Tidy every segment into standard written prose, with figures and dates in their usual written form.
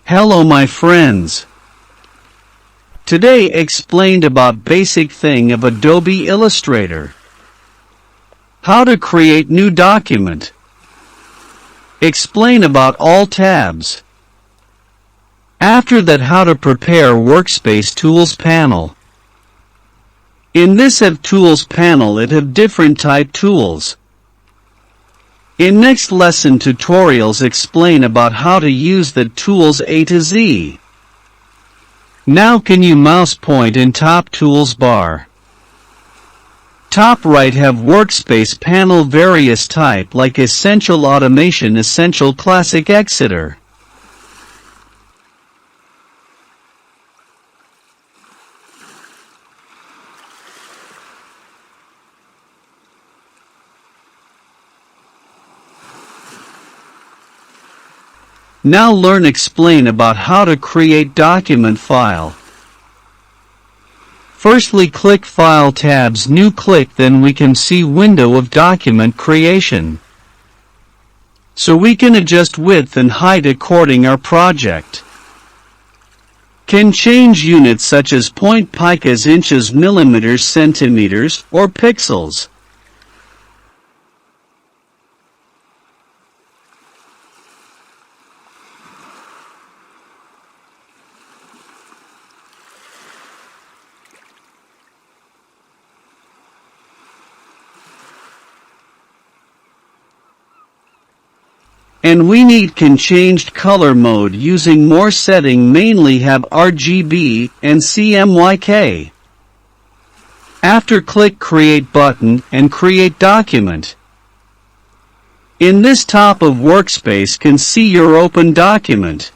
Hello my friends. Today explained about basic thing of Adobe Illustrator. How to create new document. Explain about all tabs. After that how to prepare workspace tools panel. In this have tools panel it have different type tools. In next lesson tutorials explain about how to use the tools A to Z. Now can you mouse point in top tools bar. Top right have workspace panel various type like essential automation essential classic Exeter. Now learn explain about how to create document file. Firstly click File tabs New click then we can see window of document creation. So we can adjust width and height according our project. Can change units such as point picas inches millimeters centimeters or pixels. And we need can changed color mode using more setting mainly have RGB and CMYK. After click create button and create document. In this top of workspace can see your open document.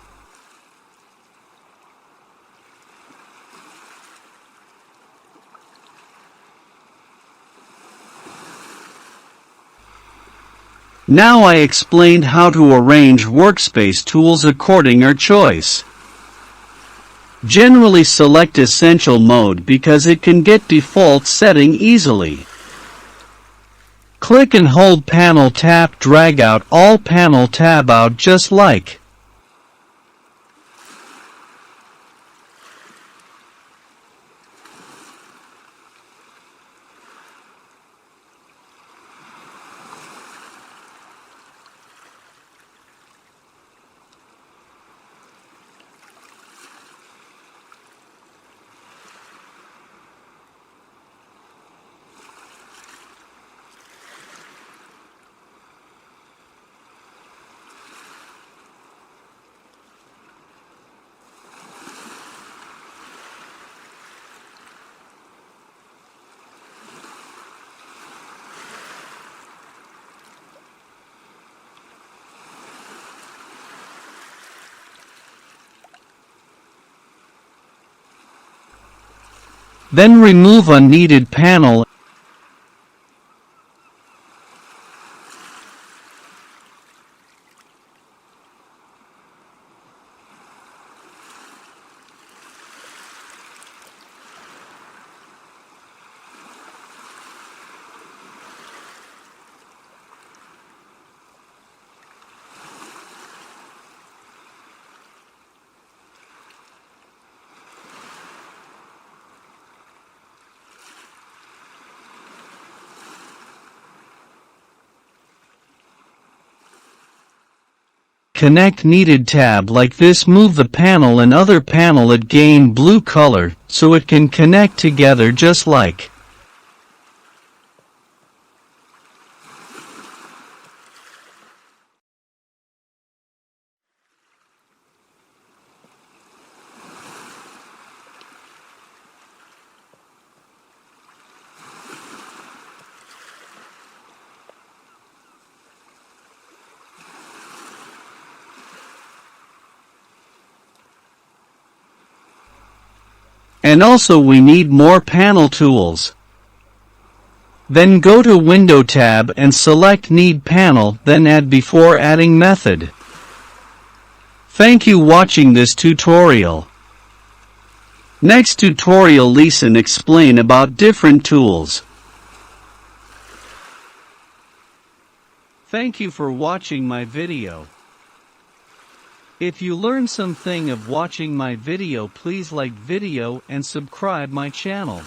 Now I explained how to arrange workspace tools according our choice. Generally select essential mode because it can get default setting easily. Click and hold panel tap drag out all panel tab out just like. Then remove unneeded panel. Connect needed tab like this move the panel and other panel it gain blue color so it can connect together just like. And also we need more panel tools. Then go to Window tab and select Need Panel, then Add before adding method. Thank you watching this tutorial. Next tutorial lesson explain about different tools. Thank you for watching my video. If you learn something of watching my video, please like video and subscribe my channel.